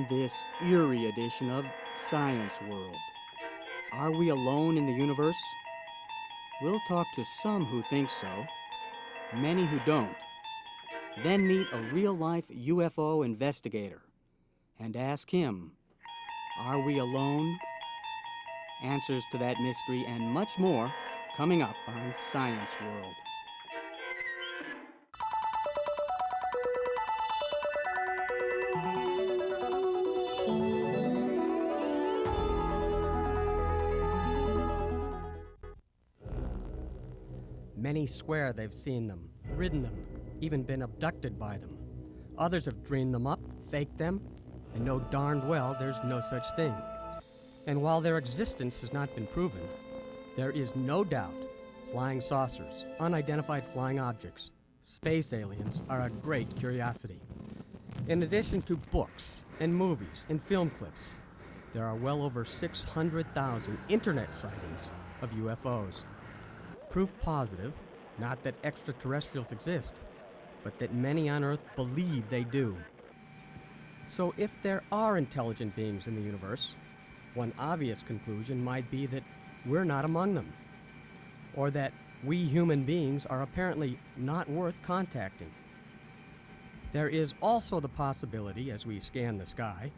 on this eerie edition of Science World. Are we alone in the universe? We'll talk to some who think so, many who don't, then meet a real-life UFO investigator and ask him, are we alone? Answers to that mystery and much more coming up on Science World. Many swear they've seen them, ridden them, even been abducted by them. Others have dreamed them up, faked them, and know darned well there's no such thing. And while their existence has not been proven, there is no doubt flying saucers, unidentified flying objects, space aliens are a great curiosity. In addition to books and movies and film clips, there are well over 600,000 internet sightings of UFOs. Proof positive, not that extraterrestrials exist, but that many on Earth believe they do. So if there are intelligent beings in the universe, one obvious conclusion might be that we're not among them, or that we human beings are apparently not worth contacting. There is also the possibility, as we scan the sky,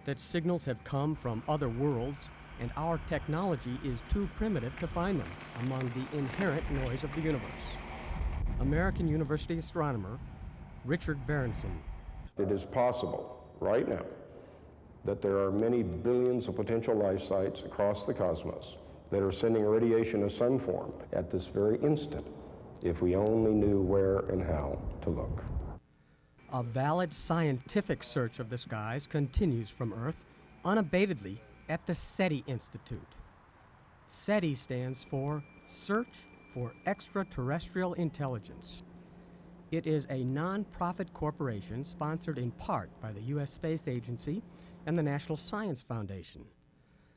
that signals have come from other worlds and our technology is too primitive to find them among the inherent noise of the universe. American University astronomer Richard Berenson. It is possible right now that there are many billions of potential life sites across the cosmos that are sending radiation of some form at this very instant, if we only knew where and how to look. A valid scientific search of the skies continues from Earth unabatedly at the SETI Institute. SETI stands for Search for Extraterrestrial Intelligence. It is a non-profit corporation sponsored in part by the U.S. Space Agency and the National Science Foundation.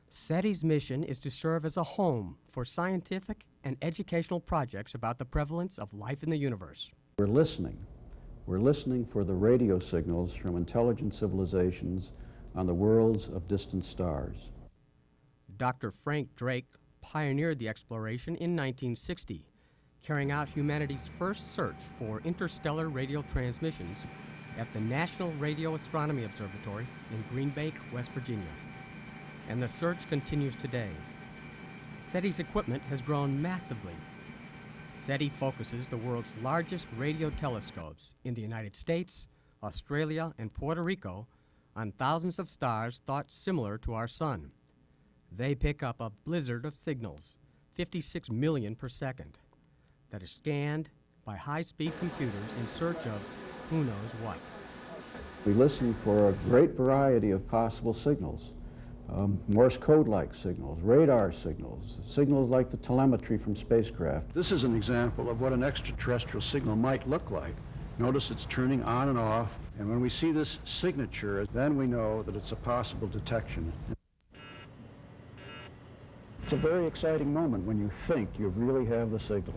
SETI's mission is to serve as a home for scientific and educational projects about the prevalence of life in the universe. We're listening. We're listening for the radio signals from intelligent civilizations on the worlds of distant stars. Dr. Frank Drake pioneered the exploration in 1960, carrying out humanity's first search for interstellar radio transmissions at the National Radio Astronomy Observatory in Green Bay, West Virginia. And the search continues today. SETI's equipment has grown massively. SETI focuses the world's largest radio telescopes in the United States, Australia, and Puerto Rico on thousands of stars thought similar to our sun. They pick up a blizzard of signals, 56 million per second, that is scanned by high-speed computers in search of who knows what. We listen for a great variety of possible signals. Morse code-like signals, radar signals, signals like the telemetry from spacecraft. This is an example of what an extraterrestrial signal might look like. Notice it's turning on and off, and when we see this signature, then we know that it's a possible detection. It's a very exciting moment when you think you really have the signal.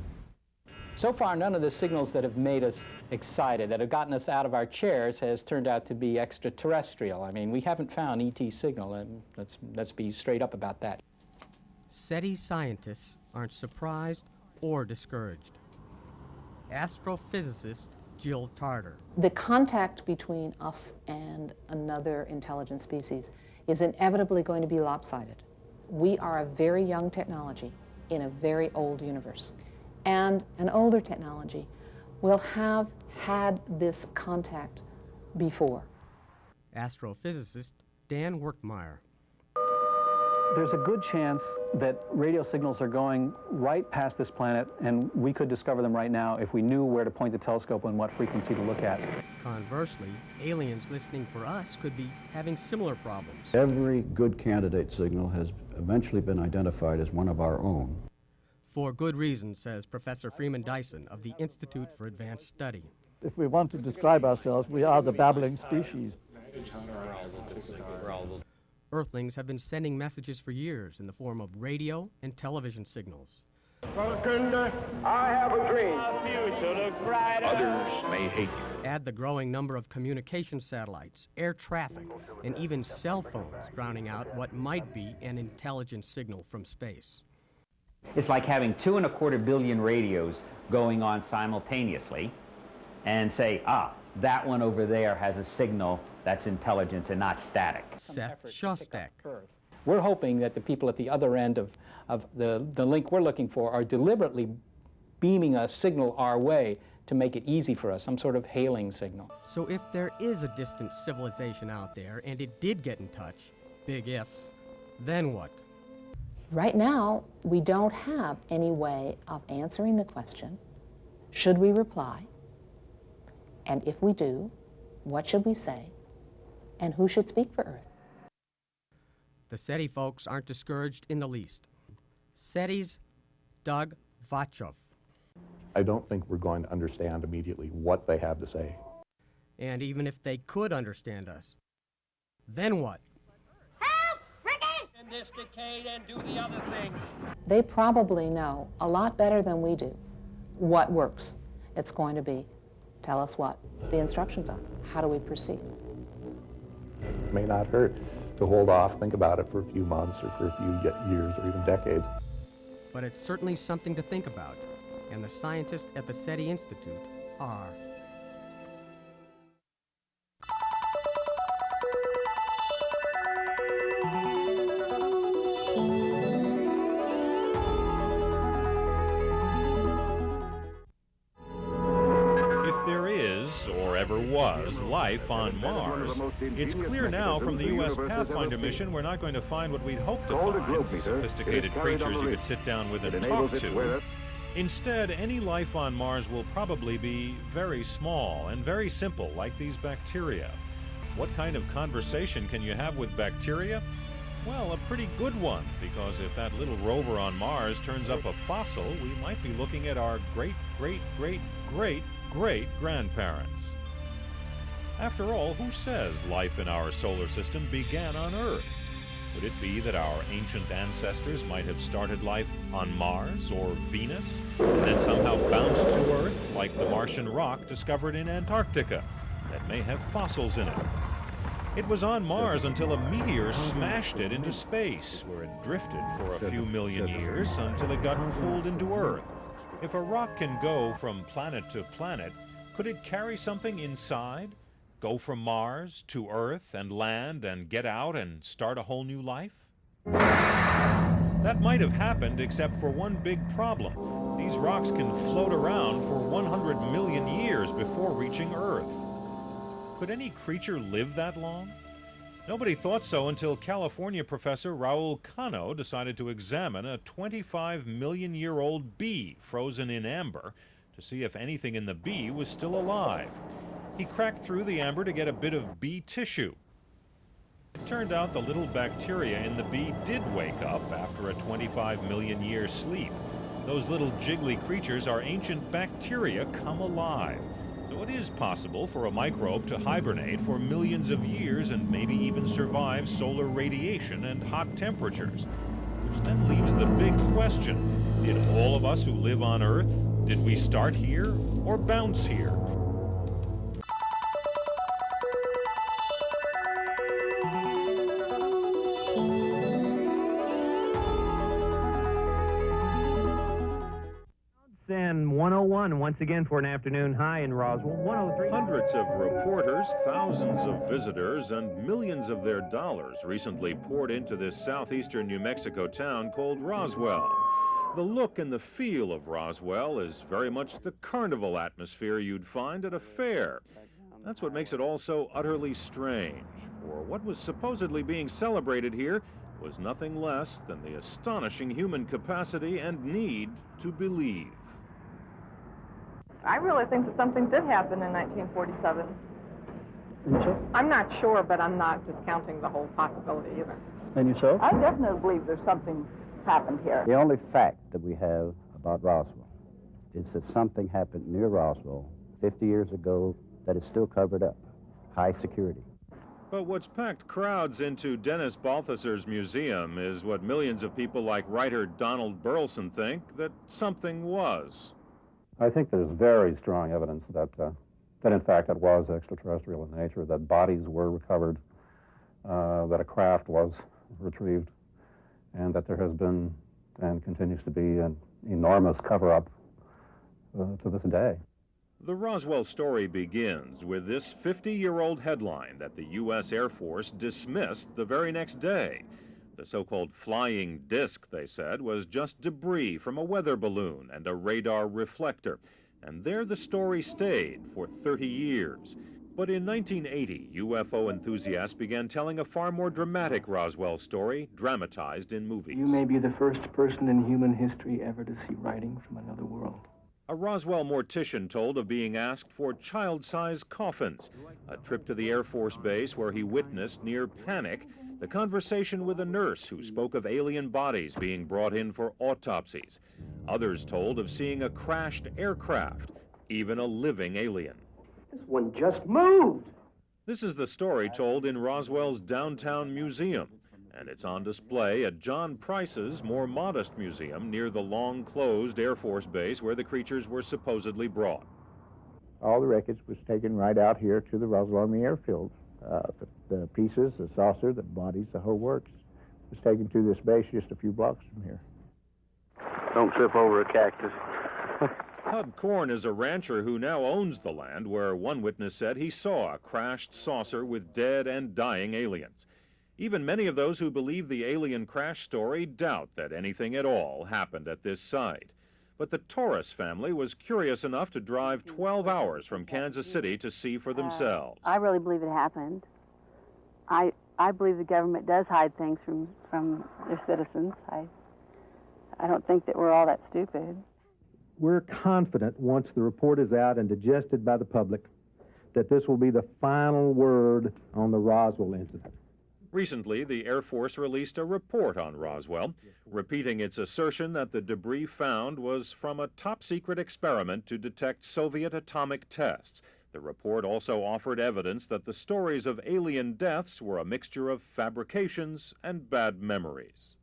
So far, none of the signals that have made us excited, that have gotten us out of our chairs, has turned out to be extraterrestrial. I mean, we haven't found ET signal, and let's be straight up about that. SETI scientists aren't surprised or discouraged. Astrophysicist 𝗔𝗖𝗧𝗜𝗢𝗏. The contact between us and another intelligent species is inevitably going to be lopsided. We are a very young technology in a very old universe. And an older technology will have had this contact before. Astrophysicist Dan Werkmeyer. There's a good chance that radio signals are going right past this planet, and we could discover them right now if we knew where to point the telescope and what frequency to look at. Conversely, aliens listening for us could be having similar problems. Every good candidate signal has eventually been identified as one of our own. For good reason, says Professor Freeman Dyson of the Institute for Advanced Study. If we want to describe ourselves, we are the babbling species. Earthlings have been sending messages for years in the form of radio and television signals. I have a dream. The future looks brighter. Others may hate you. Add the growing number of communication satellites, air traffic, and even cell phones drowning out what might be an intelligent signal from space. It's like having 2.25 billion radios going on simultaneously and say, that one over there has a signal that's intelligent and not static. 𝗧𝗔𝗞𝗘. We're hoping that the people at the other end of the link we're looking for are deliberately beaming a signal our way to make it easy for us, some sort of hailing signal. So if there is a distant civilization out there and it did get in touch, big ifs, then what? Right now, we don't have any way of answering the question, should we reply? And if we do, what should we say? And who should speak for Earth? The SETI folks aren't discouraged in the least. SETI's 𝗧𝗔𝗞𝗘. I don't think we're going to understand immediately what they have to say. And even if they could understand us, then what? Help! Ricky! In this decade and do the other thing. They probably know a lot better than we do what works. It's going to be, tell us what the instructions are. How do we proceed? It may not hurt to hold off, think about it for a few months or for a few years or even decades. But it's certainly something to think about, and the scientists at the SETI Institute are. Was life on Mars. It's clear now from the U.S. Pathfinder mission we're not going to find what we'd hoped to find, sophisticated creatures you could sit down with and talk to. Instead, any life on Mars will probably be very small and very simple, like these bacteria. What kind of conversation can you have with bacteria? Well, a pretty good one, because if that little rover on Mars turns up a fossil, we might be looking at our great-great-great-great-great-grandparents. After all, who says life in our solar system began on Earth? Could it be that our ancient ancestors might have started life on Mars or Venus, and then somehow bounced to Earth like the Martian rock discovered in Antarctica that may have fossils in it? It was on Mars until a meteor smashed it into space, where it drifted for a few million years until it got pulled into Earth. If a rock can go from planet to planet, could it carry something inside? Go from Mars to Earth and land and get out and start a whole new life? That might have happened, except for one big problem. These rocks can float around for 100 million years before reaching Earth. Could any creature live that long? Nobody thought so until California professor 𝗬𝗠𝗣𝗏 decided to examine a 25-million-year-old bee frozen in amber to see if anything in the bee was still alive. He cracked through the amber to get a bit of bee tissue. It turned out the little bacteria in the bee did wake up after a 25-million-year sleep. Those little jiggly creatures are ancient bacteria come alive. So it is possible for a microbe to hibernate for millions of years and maybe even survive solar radiation and hot temperatures. Which then leaves the big question, did all of us who live on Earth, did we start here or bounce here? And 101 once again for an afternoon high in Roswell. 103. Hundreds of reporters, thousands of visitors, and millions of their dollars recently poured into this southeastern New Mexico town called Roswell. The look and the feel of Roswell is very much the carnival atmosphere you'd find at a fair. That's what makes it all so utterly strange, for what was supposedly being celebrated here was nothing less than the astonishing human capacity and need to believe. I really think that something did happen in 1947. And I'm not sure, but I'm not discounting the whole possibility either. And yourself? I definitely believe there's something happened here. The only fact that we have about Roswell is that something happened near Roswell 50 years ago that is still covered up. High security. But what's packed crowds into Dennis Balthasar's museum is what millions of people like writer Donald Burleson think that something was. I think there's very strong evidence that, that in fact it was extraterrestrial in nature, that bodies were recovered, that a craft was retrieved, and that there has been and continues to be an enormous cover-up to this day. The Roswell story begins with this 50-year-old headline that the U.S. Air Force dismissed the very next day. The so-called flying disc, they said, was just debris from a weather balloon and a radar reflector. And there the story stayed for 30 years. But in 1980, UFO enthusiasts began telling a far more dramatic Roswell story, dramatized in movies. You may be the first person in human history ever to see writing from another world. A Roswell mortician told of being asked for child-sized coffins, a trip to the Air Force base where he witnessed near panic the conversation with a nurse who spoke of alien bodies being brought in for autopsies. Others told of seeing a crashed aircraft, even a living alien. This one just moved. This is the story told in Roswell's downtown museum, and it's on display at John Price's more modest museum near the long-closed Air Force base where the creatures were supposedly brought. All the wreckage was taken right out here to the Roswell Army Airfield. The pieces, the saucer, the bodies, the whole works was taken to this base just a few blocks from here. Don't trip over a cactus. 𝗠𝗣𝗡 is a rancher who now owns the land where one witness said he saw a crashed saucer with dead and dying aliens. Even many of those who believe the alien crash story doubt that anything at all happened at this site. But the Torres family was curious enough to drive 12 hours from Kansas City to see for themselves. I really believe it happened. I believe the government does hide things from their citizens. I don't think that we're all that stupid. We're confident once the report is out and digested by the public that this will be the final word on the Roswell incident. Recently, the Air Force released a report on Roswell, repeating its assertion that the debris found was from a top-secret experiment to detect Soviet atomic tests. The report also offered evidence that the stories of alien deaths were a mixture of fabrications and bad memories.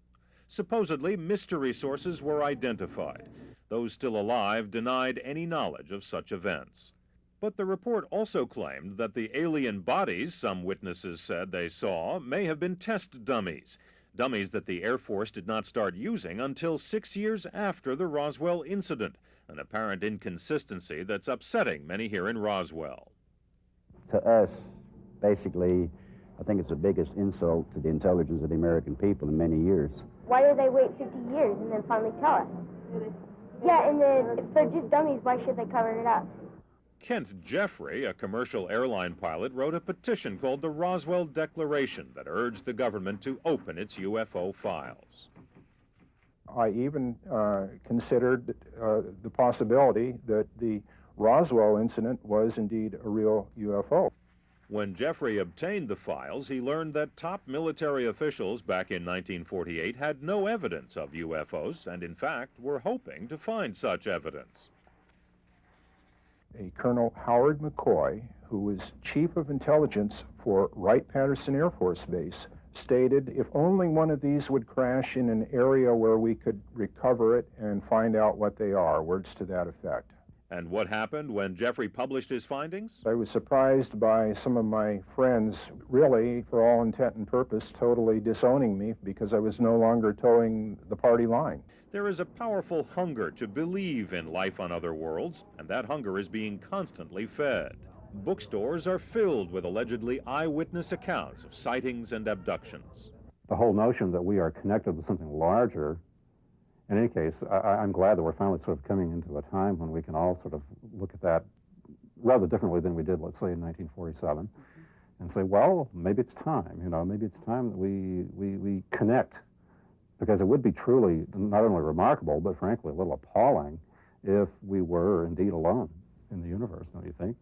Supposedly, mystery sources were identified. Those still alive denied any knowledge of such events. But the report also claimed that the alien bodies some witnesses said they saw may have been test dummies, dummies that the Air Force did not start using until 6 years after the Roswell incident, an apparent inconsistency that's upsetting many here in Roswell. To us, basically, I think it's the biggest insult to the intelligence of the American people in many years. Why do they wait 50 years and then finally tell us? Yeah, and then if they're just dummies, why should they cover it up? Kent Jeffrey, a commercial airline pilot, wrote a petition called the Roswell Declaration that urged the government to open its UFO files. I even considered the possibility that the Roswell incident was indeed a real UFO. When Jeffrey obtained the files, he learned that top military officials back in 1948 had no evidence of UFOs and, in fact, were hoping to find such evidence. A Colonel Howard McCoy, who was Chief of Intelligence for Wright-Patterson Air Force Base, stated if only one of these would crash in an area where we could recover it and find out what they are, words to that effect. And what happened when Jeffrey published his findings? I was surprised by some of my friends, really, for all intent and purpose, totally disowning me because I was no longer towing the party line. There is a powerful hunger to believe in life on other worlds, and that hunger is being constantly fed. Bookstores are filled with allegedly eyewitness accounts of sightings and abductions. The whole notion that we are connected with something larger, in any case, I'm glad that we're finally sort of coming into a time when we can all sort of look at that rather differently than we did, let's say, in 1947, and say, well, maybe it's time, maybe it's time that we connect, because it would be truly not only remarkable, but frankly a little appalling if we were indeed alone in the universe, don't you think?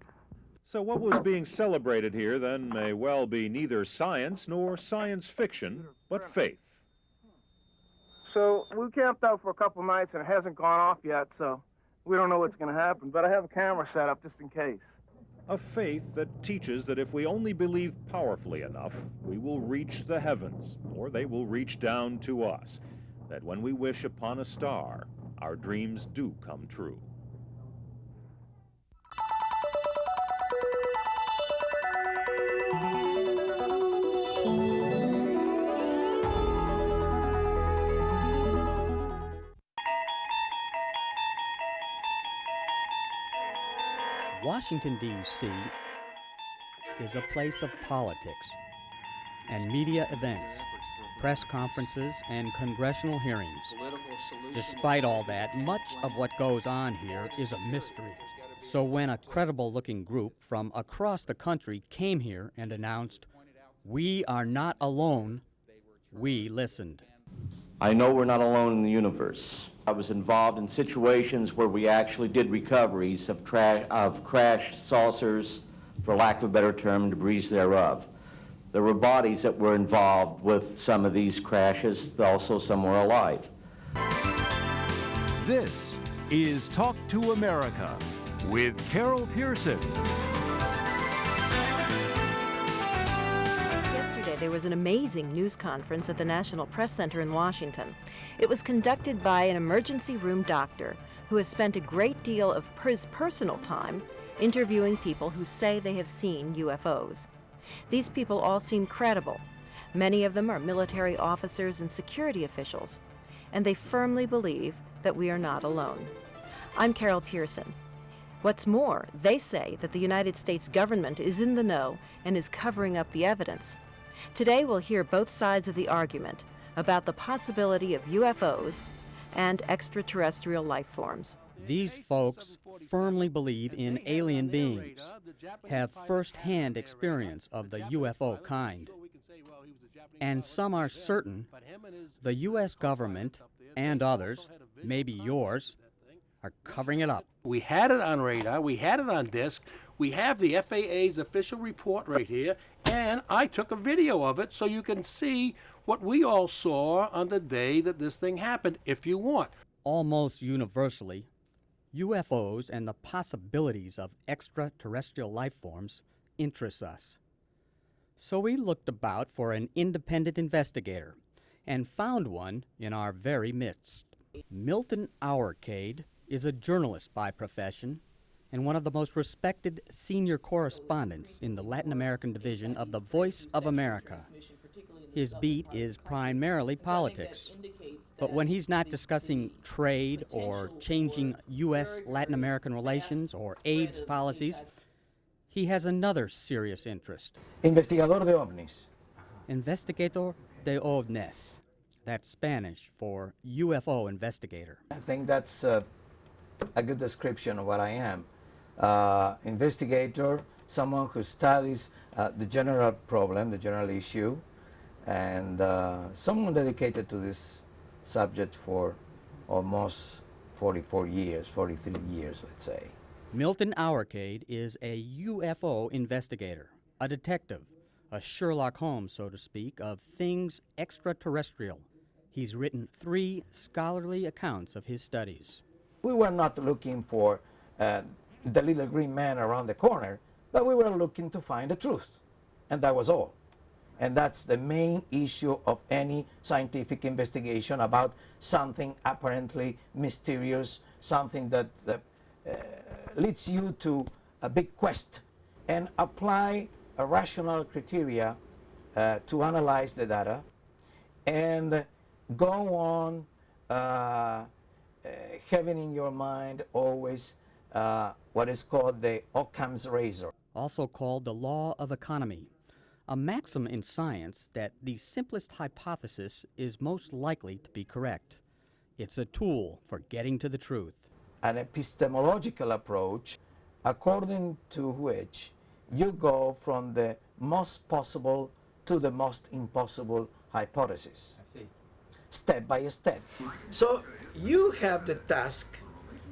So what was being celebrated here then may well be neither science nor science fiction, but faith. So we camped out for a couple nights and it hasn't gone off yet, so we don't know what's going to happen. But I have a camera set up just in case. A faith that teaches that if we only believe powerfully enough, we will reach the heavens, or they will reach down to us. That when we wish upon a star, our dreams do come true. Washington, D.C. is a place of politics and media events, press conferences, and congressional hearings. Despite all that, much of what goes on here is a mystery. So when a credible-looking group from across the country came here and announced, "We are not alone," we listened. I know we're not alone in the universe. I was involved in situations where we actually did recoveries of crashed saucers, for lack of a better term, debris thereof. There were bodies that were involved with some of these crashes, also some were alive. This is Talk to America with Carol Pearson. There was an amazing news conference at the National Press Center in Washington. It was conducted by an emergency room doctor who has spent a great deal of his personal time interviewing people who say they have seen UFOs. These people all seem credible. Many of them are military officers and security officials, and they firmly believe that we are not alone. I'm Carol Pearson. What's more, they say that the United States government is in the know and is covering up the evidence. Today we'll hear both sides of the argument about the possibility of UFOs and extraterrestrial life forms. These folks firmly believe in alien beings, have first-hand experience of the UFO kind, and some are certain the U.S. government and others, maybe yours, are covering it up. We had it on radar, we had it on disc, we have the FAA's official report right here, and I took a video of it so you can see what we all saw on the day that this thing happened, if you want. Almost universally, UFOs and the possibilities of extraterrestrial life forms interest us. So we looked about for an independent investigator and found one in our very midst. 𝗜𝗠𝗣𝗡 is a journalist by profession and one of the most respected senior correspondents in the Latin American division of the Voice of America. His beat is primarily politics, but when he's not discussing trade or changing U.S.-Latin American relations or AIDS policies, he has another serious interest. Investigador de ovnis. Investigador de ovnis. That's Spanish for UFO investigator. I think that's a good description of what I am. Investigator, someone who studies the general problem, the general issue, and someone dedicated to this subject for almost 44 years, 43 years, let's say. 𝗜𝗠𝗣𝗡 is a UFO investigator, a detective, a Sherlock Holmes, so to speak, of things extraterrestrial. He's written 3 scholarly accounts of his studies. We were not looking for the little green man around the corner, but we were looking to find the truth, and that was all. And that's the main issue of any scientific investigation about something apparently mysterious, something that leads you to a big quest, and apply a rational criteria to analyze the data, and go on having in your mind always what is called the Occam's razor. Also called the law of economy, a maxim in science that the simplest hypothesis is most likely to be correct. It's a tool for getting to the truth. An epistemological approach according to which you go from the most possible to the most impossible hypothesis. I see. Step by step. So you have the task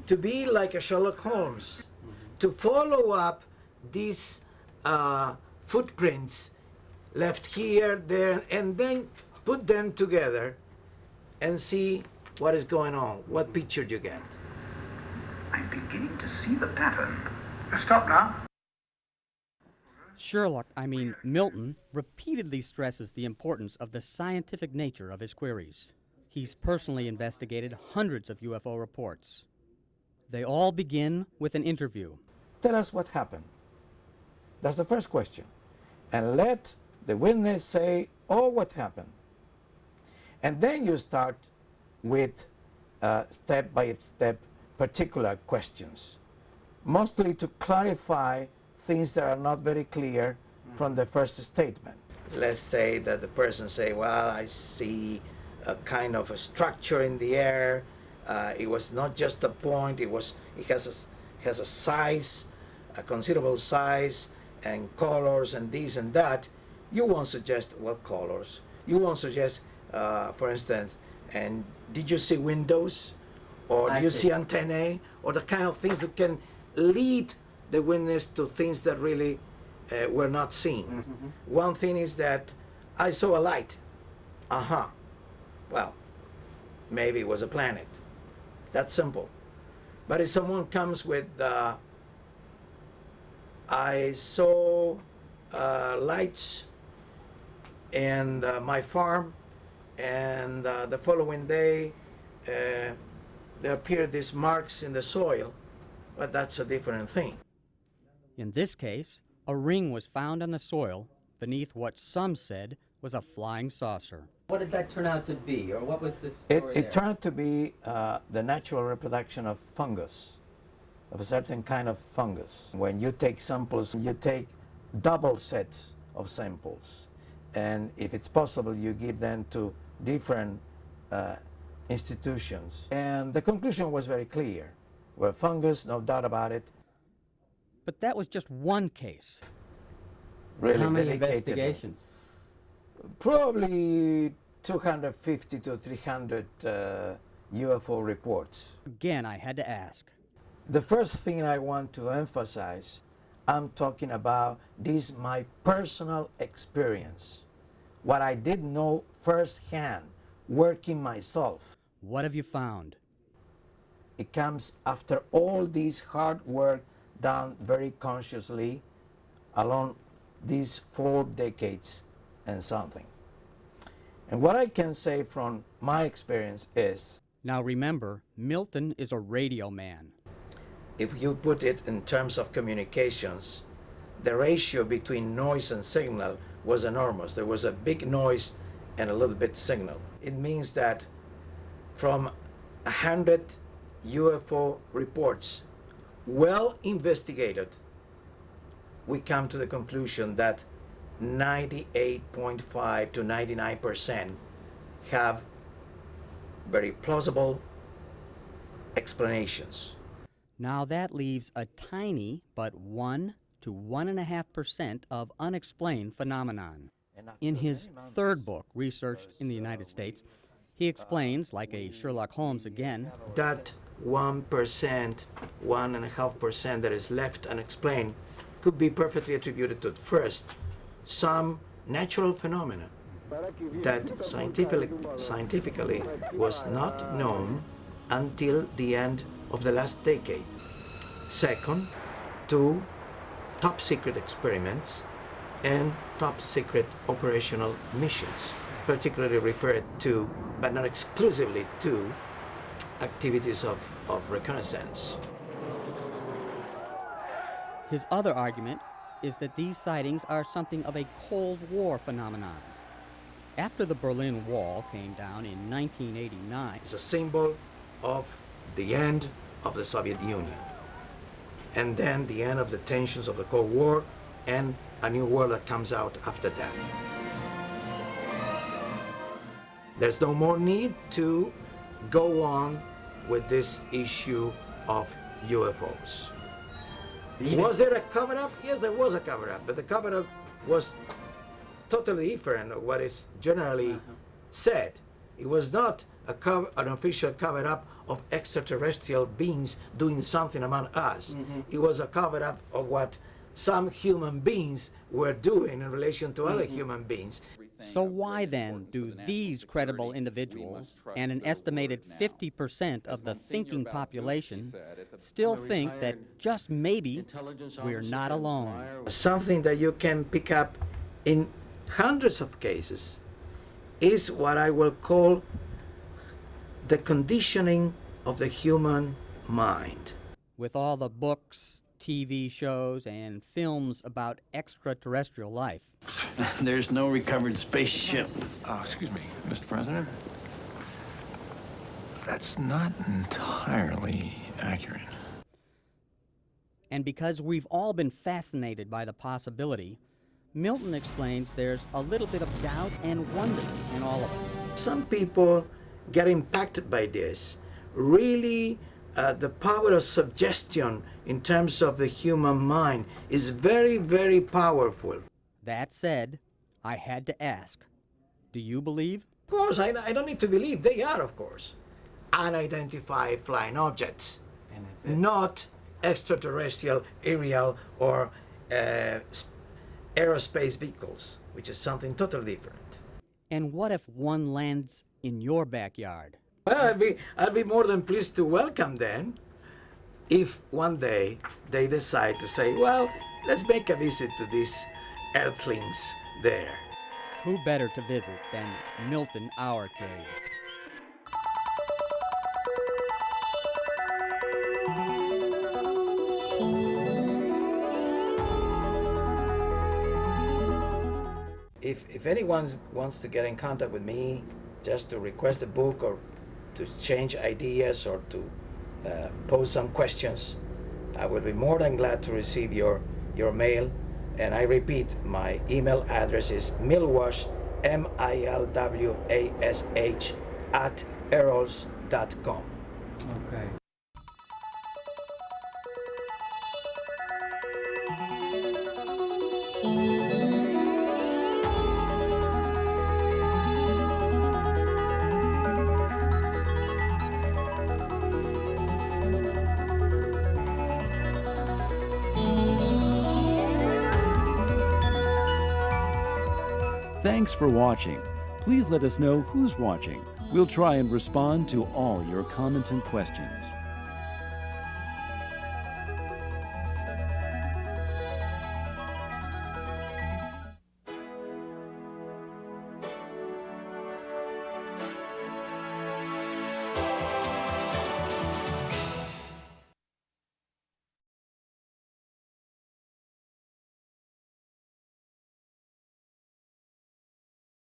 to be like a Sherlock Holmes, to follow up these footprints left here, there, and then put them together and see what is going on, what picture you get. I'm beginning to see the pattern. Stop now. Milton, repeatedly stresses the importance of the scientific nature of his queries. He's personally investigated hundreds of UFO reports. They all begin with an interview. Tell us what happened. That's the first question. And let the witness say, oh, what happened. And then you start with step-by-step particular questions, mostly to clarify things that are not very clear from the first statement. Let's say that the person say, well, I see a kind of a structure in the air. It was not just a point, it has a size, a considerable size, and colors and this and that. You won't suggest, well, colors. You won't suggest, for instance, and did you see windows? Or do you see antennae? Or the kind of things that can lead the witness to things that really were not seen. Mm-hmm. One thing is that I saw a light. Well, maybe it was a planet. That's simple. But if someone comes with, I saw lights in my farm, and the following day there appeared these marks in the soil, but that's a different thing. In this case, a ring was found on the soil beneath what some said was a flying saucer. What did that turn out to be, or what was the story It turned out to be the natural reproduction of fungus, of a certain kind of fungus. When you take samples, you take double sets of samples, and if it's possible, you give them to different institutions. And the conclusion was very clear. Well, fungus, no doubt about it. But that was just one case. Really how many dedicated. investigations? Probably 250 to 300 UFO reports. Again, I had to ask. The first thing I want to emphasize, I'm talking about this my personal experience. What I did know firsthand, working myself. What have you found? It comes after all this hard work done very consciously along these 4 decades and something. And what I can say from my experience is... Now remember, Milton is a radio man. If you put it in terms of communications, the ratio between noise and signal was enormous. There was a big noise and a little bit signal. It means that from 100 UFO reports, well investigated, we come to the conclusion that 98.5 to 99% have very plausible explanations. Now that leaves a tiny but 1 to 1.5% of unexplained phenomenon. In his third book, researched in the United States, he explains, like a Sherlock Holmes again, that 1%, 1.5% that is left unexplained could be perfectly attributed to, first, some natural phenomena that scientifically was not known until the end of the last decade. Second, 2 top secret experiments and top secret operational missions, particularly referred to, but not exclusively to, activities of reconnaissance. His other argument is that these sightings are something of a Cold War phenomenon. After the Berlin Wall came down in 1989, it's a symbol of the end of the Soviet Union, and then the end of the tensions of the Cold War, and a new world that comes out after that. There's no more need to go on with this issue of UFOs. Was there a cover-up? Yes, there was a cover-up, but the cover-up was totally different of what is generally said. It was not an official cover-up of extraterrestrial beings doing something among us. It was a cover-up of what some human beings were doing in relation to other human beings. So why then do these credible individuals and an estimated 50% of the thinking population still think that just maybe we're not alone? Something that you can pick up in hundreds of cases is what I will call the conditioning of the human mind. With all the books, TV shows, and films about extraterrestrial life. There's no recovered spaceship. Excuse me, Mr. President. That's not entirely accurate. And because we've all been fascinated by the possibility, Milton explains there's a little bit of doubt and wonder in all of us. Some people get impacted by this. Really, the power of suggestion in terms of the human mind is very, very powerful. That said, I had to ask, do you believe? Of course, I don't need to believe. They are, of course, unidentified flying objects, not extraterrestrial, aerial, or aerospace vehicles, which is something totally different. And what if one lands in your backyard? Well, I'd be more than pleased to welcome them if one day they decide to say, well, let's make a visit to these earthlings there. Who better to visit than Milton Our Cave? If anyone wants to get in contact with me just to request a book or to change ideas or to pose some questions, I will be more than glad to receive your mail. And I repeat, my email address is milwash, milwash, @earls.com. Okay. Thanks for watching. Please let us know who's watching. We'll try and respond to all your comments and questions.